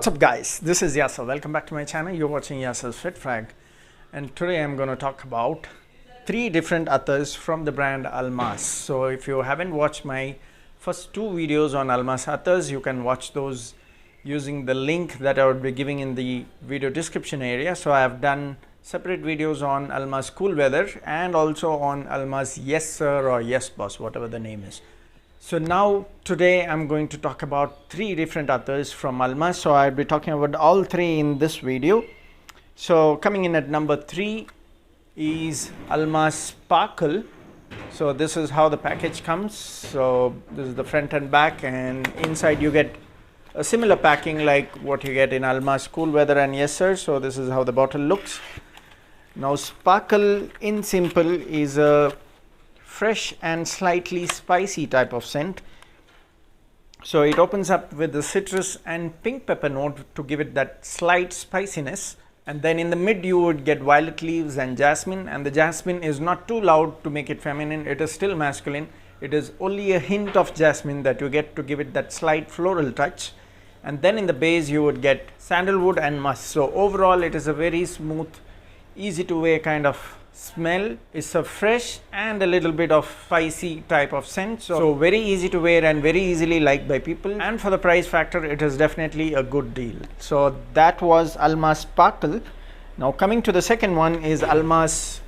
What's up guys, this is Yasser. Welcome back to my channel. You're watching Yasser's Fit Frag, and today I'm going to talk about 3 different attars from the brand Almas. So if you haven't watched my first 2 videos on Almas attars, you can watch those using the link that I would be giving in the video description area. So I have done separate videos on Almas Cool Weather and also on Almas Yes Sir or Yes Boss, whatever the name is. So now today I'm going to talk about 3 different attars from Almas. So I'll be talking about all 3 in this video. So coming in at number 3 is Almas Sparkle. So this is how the package comes. So this is the front and back, and inside you get a similar packing like what you get in Almas Cool Weather and Yes Sir. So this is how the bottle looks. Now Sparkle in simple is a fresh and slightly spicy type of scent. So it opens up with the citrus and pink pepper note to give it that slight spiciness, and then in the mid you would get violet leaves and jasmine, and the jasmine is not too loud to make it feminine, it is still masculine. It is only a hint of jasmine that you get to give it that slight floral touch, and then in the base you would get sandalwood and musk. So overall it is a very smooth, easy to wear kind of smell. It's a fresh and a little bit of spicy type of scent, so very easy to wear and very easily liked by people, and for the price factor it is definitely a good deal. So that was Almas Sparkle. Now coming to the second one is Almas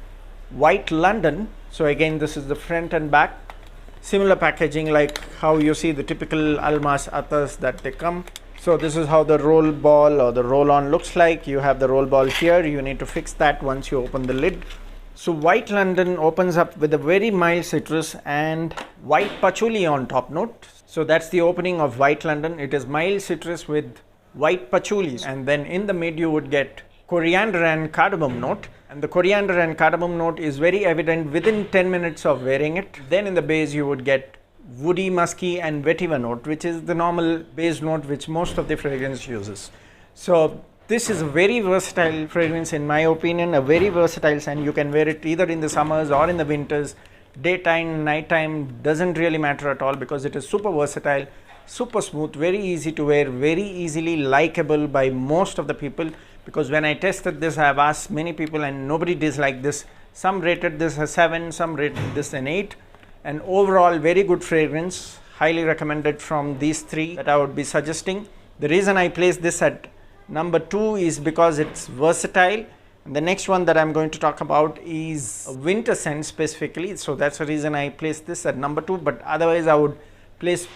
White London. So again this is the front and back, similar packaging like how you see the typical Almas attars that they come. So this is how the roll ball or the roll on looks like. You have the roll ball here, you need to fix that once you open the lid. So White London opens up with a very mild citrus and white patchouli on top note. So that's the opening of White London. It is mild citrus with white patchouli, and then in the mid you would get coriander and cardamom note, and the coriander and cardamom note is very evident within 10 minutes of wearing it. Then in the base you would get woody, musky and vetiver note, which is the normal base note which most of the fragrance uses. So this is a very versatile fragrance in my opinion, a very versatile scent. You can wear it either in the summers or in the winters, daytime, nighttime, doesn't really matter at all, because it is super versatile, super smooth, very easy to wear, very easily likable by most of the people. Because when I tested this, I have asked many people and nobody disliked this. Some rated this a 7, some rated this an 8, and overall very good fragrance, highly recommended from these 3 that I would be suggesting. The reason I placed this at number 2 is because it's versatile, and the next one that I'm going to talk about is a winter scent specifically, so that's the reason I placed this at number 2. But otherwise I would place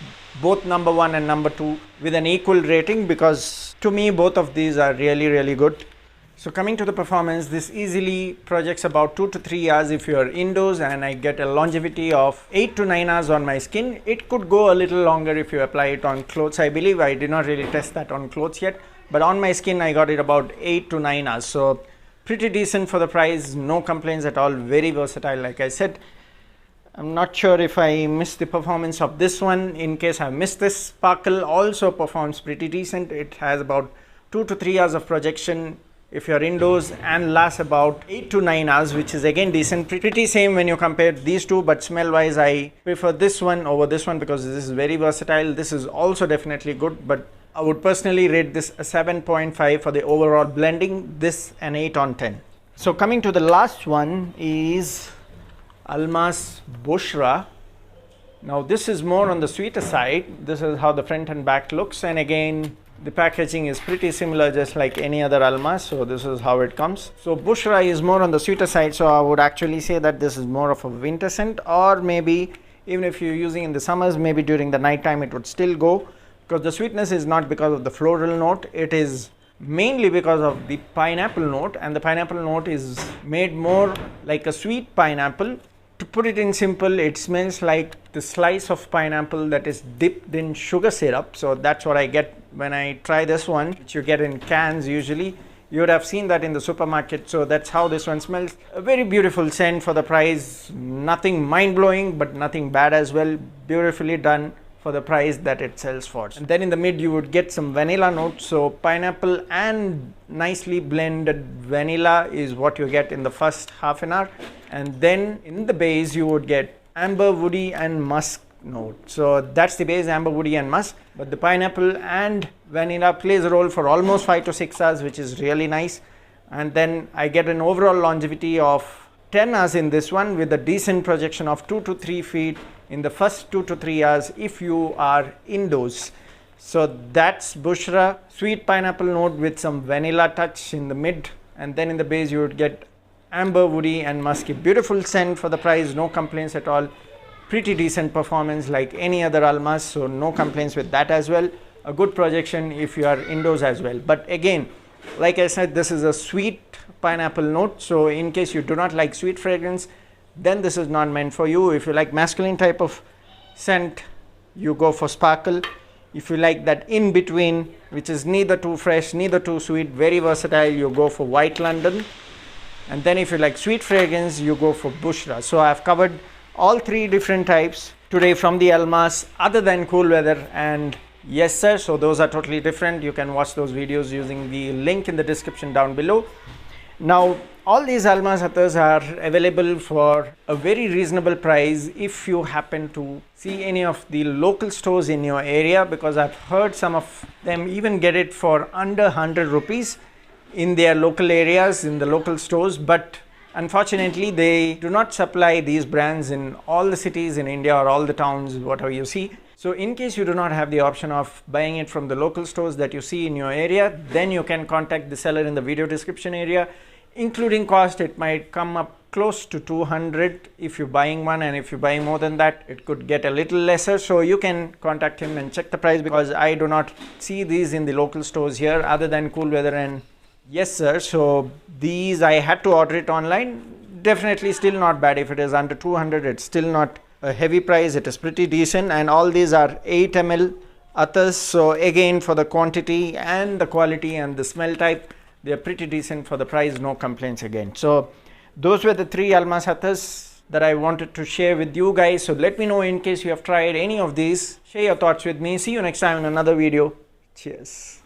both number 1 and number 2 with an equal rating, because to me both of these are really good. So coming to the performance, this easily projects about 2 to 3 hours if you are indoors, and I get a longevity of 8 to 9 hours on my skin. It could go a little longer if you apply it on clothes. I believe I did not really test that on clothes yet, but on my skin I got it about 8 to 9 hours. So pretty decent for the price, no complaints at all, very versatile like I said. I'm not sure if I missed the performance of this one. In case I missed this, Sparkle also performs pretty decent. It has about 2 to 3 hours of projection if you're indoors, and lasts about 8 to 9 hours, which is again decent. Pretty same when you compare these 2, but smell wise I prefer this one over this one because this is very versatile. This is also definitely good, but I would personally rate this a 7.5 for the overall blending, this an 8 on 10. So coming to the last one is Almas Bushra. Now this is more on the sweeter side. This is how the front and back looks, and again the packaging is pretty similar just like any other Almas. So this is how it comes. So Bushra is more on the sweeter side, so I would actually say that this is more of a winter scent, or maybe even if you're using in the summers, maybe during the night time it would still go, because the sweetness is not because of the floral note, it is mainly because of the pineapple note, and the pineapple note is made more like a sweet pineapple. To put it in simple, it smells like the slice of pineapple that is dipped in sugar syrup. So that's what I get when I try this one, which you get in cans usually. You would have seen that in the supermarket. So that's how this one smells. A very beautiful scent for the price. Nothing mind-blowing, but nothing bad as well. Beautifully done for the price that it sells for. And then in the mid you would get some vanilla notes. So pineapple and nicely blended vanilla is what you get in the first half an hour, and then in the base you would get amber, woody and musk note. So that's the base, amber, woody and musk, but the pineapple and vanilla plays a role for almost 5 to 6 hours, which is really nice. And then I get an overall longevity of 10 hours in this one, with a decent projection of 2 to 3 feet in the first 2 to 3 hours if you are indoors. So that's Bushra, sweet pineapple note with some vanilla touch in the mid, and then in the base you would get amber, woody and musky. Beautiful scent for the price, no complaints at all. Pretty decent performance like any other Almas, so no complaints with that as well. A good projection if you are indoors as well. But again, like I said, this is a sweet pineapple note, so in case you do not like sweet fragrance, then this is not meant for you. If you like masculine type of scent, you go for sparkle. If you like that in between, which is neither too fresh, neither too sweet, very versatile, you go for white London. And then if you like sweet fragrance, you go for Bushra. So I've covered all three different types today from the Almas, other than Cool Weather and Yes Sir. So those are totally different. You can watch those videos using the link in the description down below. Now, all these Almas Attars are available for a very reasonable price if you happen to see any of the local stores in your area, because I've heard some of them even get it for under 100 rupees in their local areas, in the local stores. But unfortunately, they do not supply these brands in all the cities in India or all the towns, whatever you see. So in case you do not have the option of buying it from the local stores that you see in your area, then you can contact the seller in the video description area. Including cost, it might come up close to 200 if you're buying one, and if you're buying more than that, it could get a little lesser. So you can contact him and check the price, because I do not see these in the local stores here other than Cool Weather and Yes Sir. So these I had to order it online. Definitely still not bad. If it is under 200, it's still not a heavy price. It is pretty decent, and all these are 8 ml Attars. So again, for the quantity and the quality and the smell type, they are pretty decent for the price, no complaints again. So those were the 3 Almas Attars that I wanted to share with you guys. So let me know in case you have tried any of these. Share your thoughts with me. See you next time in another video. Cheers.